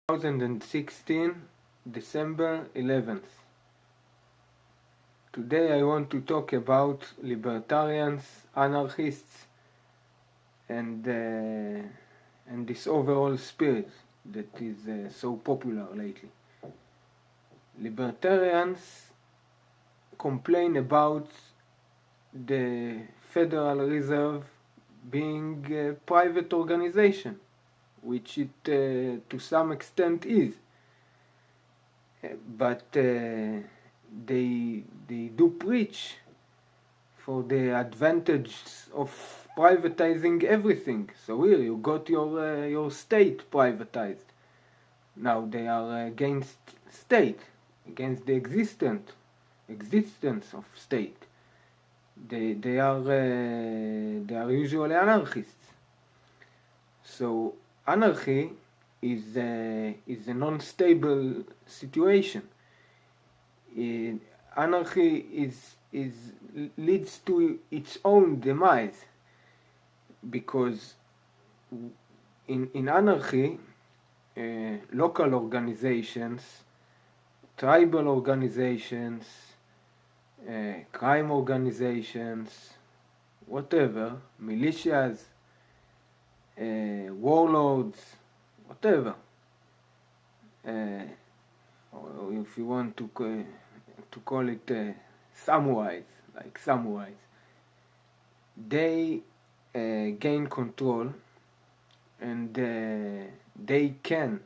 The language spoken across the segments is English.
2016, December 11th. Today I want to talk about libertarians, anarchists, and this overall spirit that is so popular lately. Libertarians complain about the Federal Reserve being a private organization, which it to some extent is, but they do preach for the advantages of privatizing everything. So here you got your state privatized. Now they are against state, against the existence of state. They are usually anarchists. So anarchy is a non-stable situation. Anarchy leads to its own demise, because in anarchy, local organizations, tribal organizations, crime organizations, whatever, militias, warlords, whatever, or if you want to call it samurais, like samurais, they gain control, and they can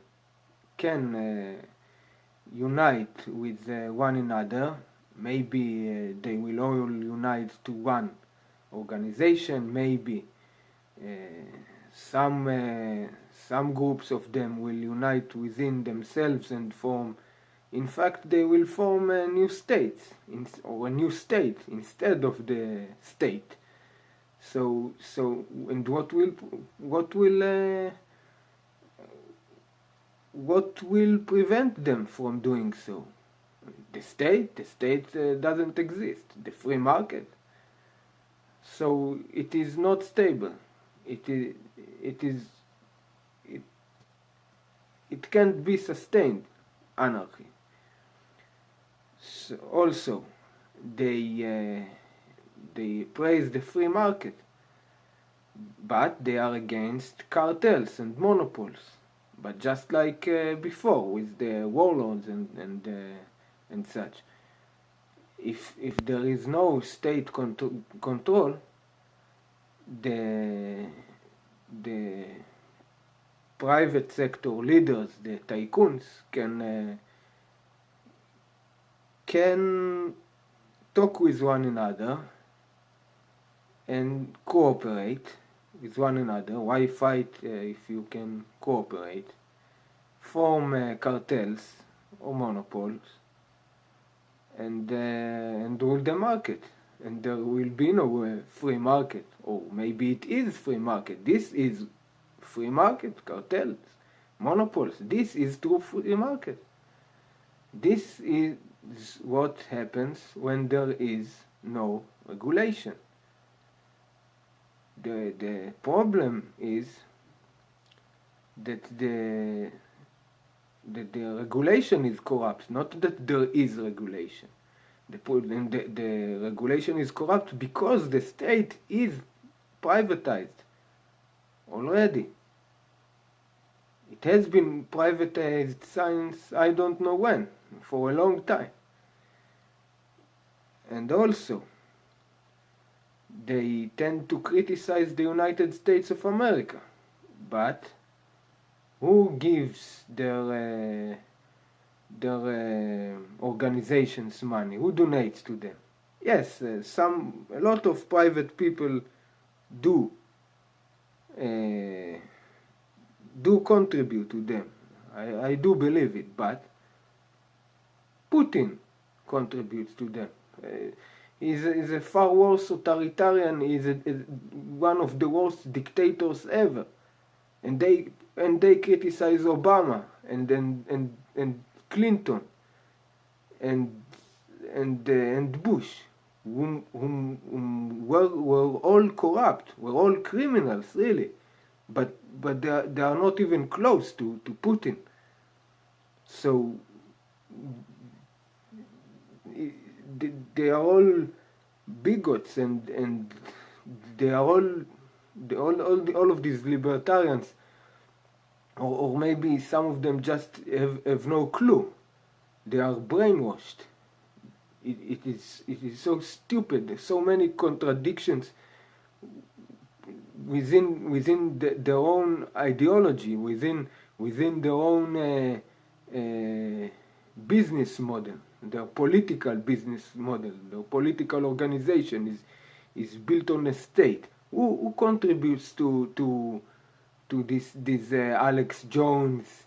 unite with one another. Maybe they will all unite to one organization. Maybe some groups of them will unite within themselves and form. In fact, they will form a new state, or a new state instead of the state. So and what will prevent them from doing so? The state doesn't exist. The free market. So it is not stable. It can't be sustained, anarchy. So also, they praise the free market, but they are against cartels and monopols. But just like before with the warlords and such, if there is no state control, the private sector leaders, the tycoons, can talk with one another and cooperate with one another. Why fight if you can cooperate? Form cartels or monopols and rule the market. And there will be no free market, or maybe it is free market. This is free market, cartels, monopols. This is true free market. This is what happens when there is no regulation. The problem is that the regulation is corrupt, not that there is regulation. The regulation is corrupt because the state is privatized already. It has been privatized since I don't know when, for a long time. And also, they tend to criticize the United States of America. But who gives their organizations money? Who donates to them? Yes, a lot of private people do contribute to them. I do believe it, but Putin contributes to them. He's a far worse authoritarian. He's one of the worst dictators ever, and they criticize Obama and Clinton and Bush, whom were all corrupt, were all criminals, really, but they are not even close to Putin. So they are all bigots, and they are all of these libertarians, or maybe some of them just have no clue. They are brainwashed. It is so stupid. There's so many contradictions within their own ideology, within their own business model, their political business model, their political organization is built on a state. Who contributes to this Alex Jones,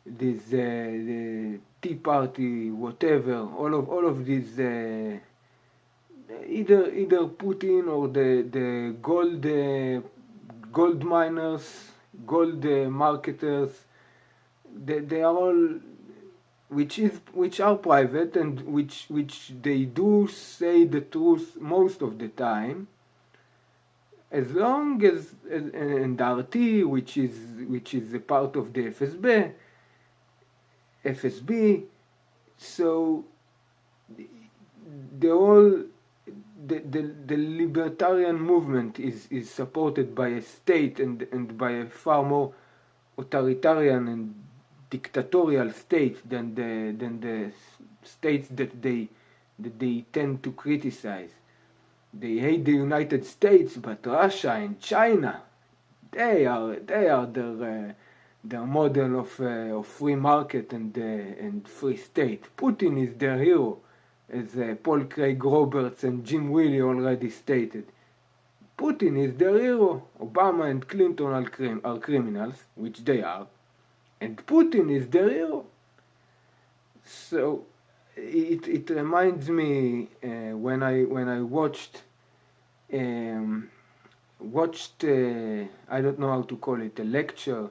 this the Tea Party, whatever, all of these either Putin or the gold miners, gold marketers. They are all which are private, and which they do say the truth most of the time, as long as and RT, which is a part of the FSB. So the libertarian movement is supported by a state and by a far more authoritarian and dictatorial state than the states that they tend to criticize. They hate the United States, but Russia and China, they are their model of free market and free state. Putin is their hero, as Paul Craig Roberts and Jim Willie already stated. Putin is their hero. Obama and Clinton are criminals, which they are, and Putin is their hero. So it reminds me when I watched I don't know how to call it, a lecture,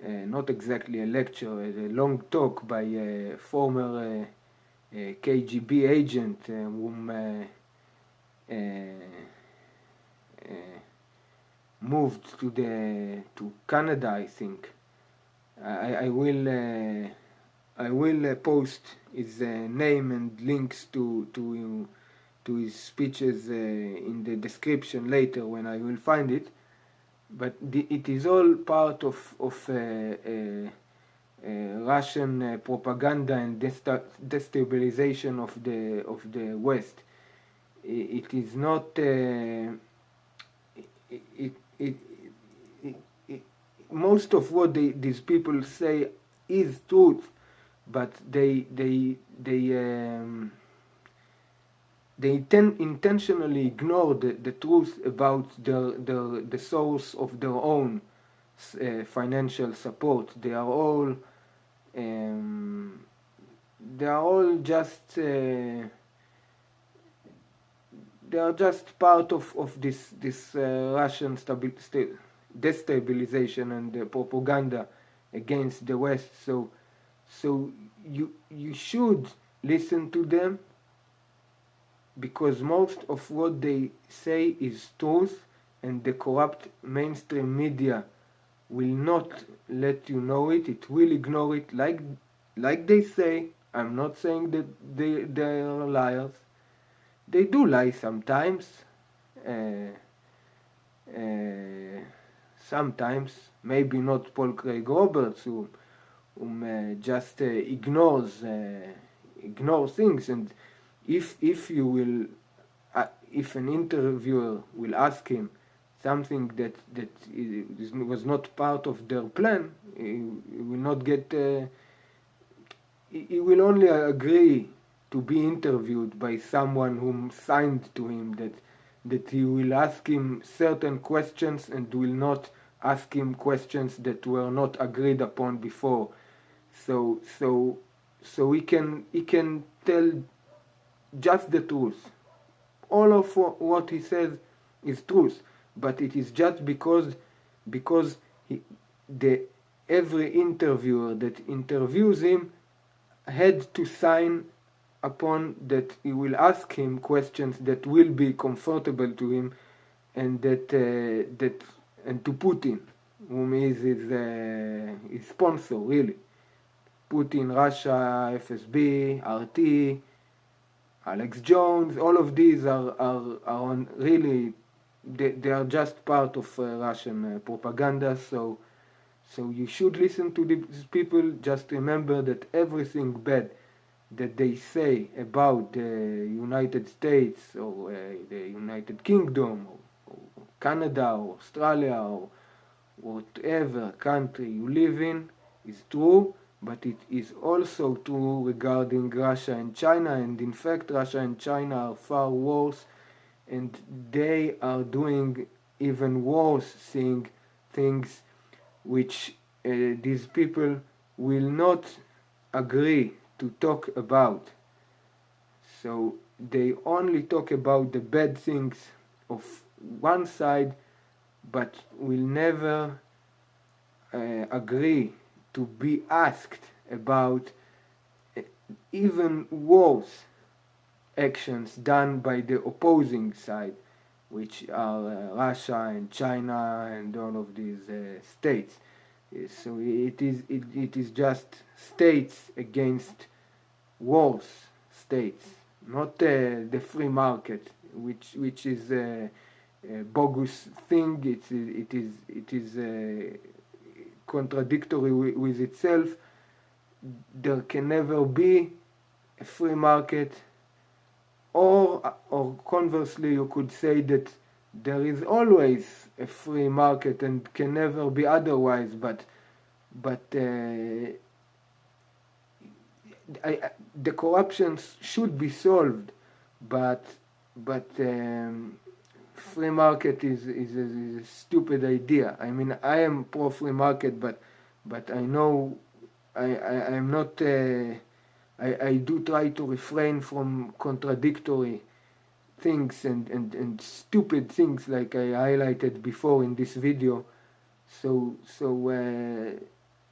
not exactly a lecture, a long talk by a former KGB agent whom moved to Canada, I think. I will post his name and links to his speeches in the description later when I will find it. But it is all part of Russian propaganda and destabilization of the West. It is not. Most of what these people say is truth, but they intentionally ignore the truth about the source of their own financial support. They are all just they are just part of this Russian destabilization and propaganda against the West. So you should listen to them, because most of what they say is truth, and the corrupt mainstream media will not let you know it. It will ignore it like they say. I'm not saying that they are liars. They do lie sometimes. Sometimes, maybe not Paul Craig Roberts, who just ignores things. And if you will, if an interviewer will ask him something that was not part of their plan, he will not get. He will only agree to be interviewed by someone whom signed to him that he will ask him certain questions and will not ask him questions that were not agreed upon before. So he can tell just the truth. All of what he says is truth, but it is just because every interviewer that interviews him had to sign upon that he will ask him questions that will be comfortable to him, and and to Putin, whom is his sponsor, really. Putin, Russia, FSB, RT, Alex Jones, all of these are on really, they are just part of Russian propaganda, so you should listen to these people. Just remember that everything bad that they say about the United States or the United Kingdom or Canada or Australia or whatever country you live in is true, but it is also true regarding Russia and China, and in fact Russia and China are far worse, and they are doing even worse things which these people will not agree to talk about. So they only talk about the bad things of one side, but will never agree to be asked about even worse actions done by the opposing side, which are Russia and China and all of these states. So it is just states against worse states, not the free market, which is a bogus thing. It is contradictory with itself. There can never be a free market, or conversely, you could say that there is always a free market and can never be otherwise. But the corruption should be solved. But free market is a stupid idea. I mean, I am pro free market, but I know I'm not. I do try to refrain from contradictory things and stupid things like I highlighted before in this video. So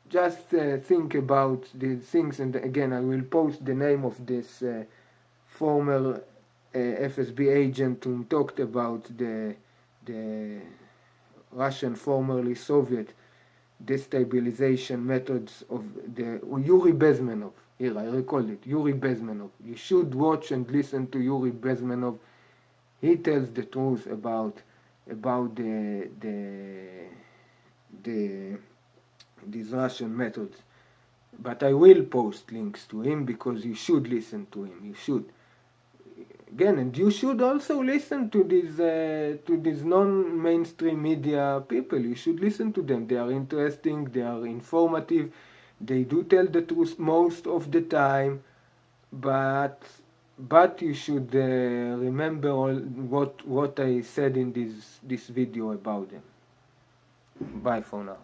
just think about these things, and again I will post the name of this former FSB agent who talked about the Russian, formerly Soviet, destabilization methods of the Yuri Bezmenov. Here, I recall it, Yuri Bezmenov. You should watch and listen to Yuri Bezmenov. He tells the truth about these Russian methods. But I will post links to him because you should listen to him. You should. Again, and you should also listen to these non-mainstream media people. You should listen to them. They are interesting. They are informative. They do tell the truth most of the time, but you should remember all what I said in this video about them. Bye for now.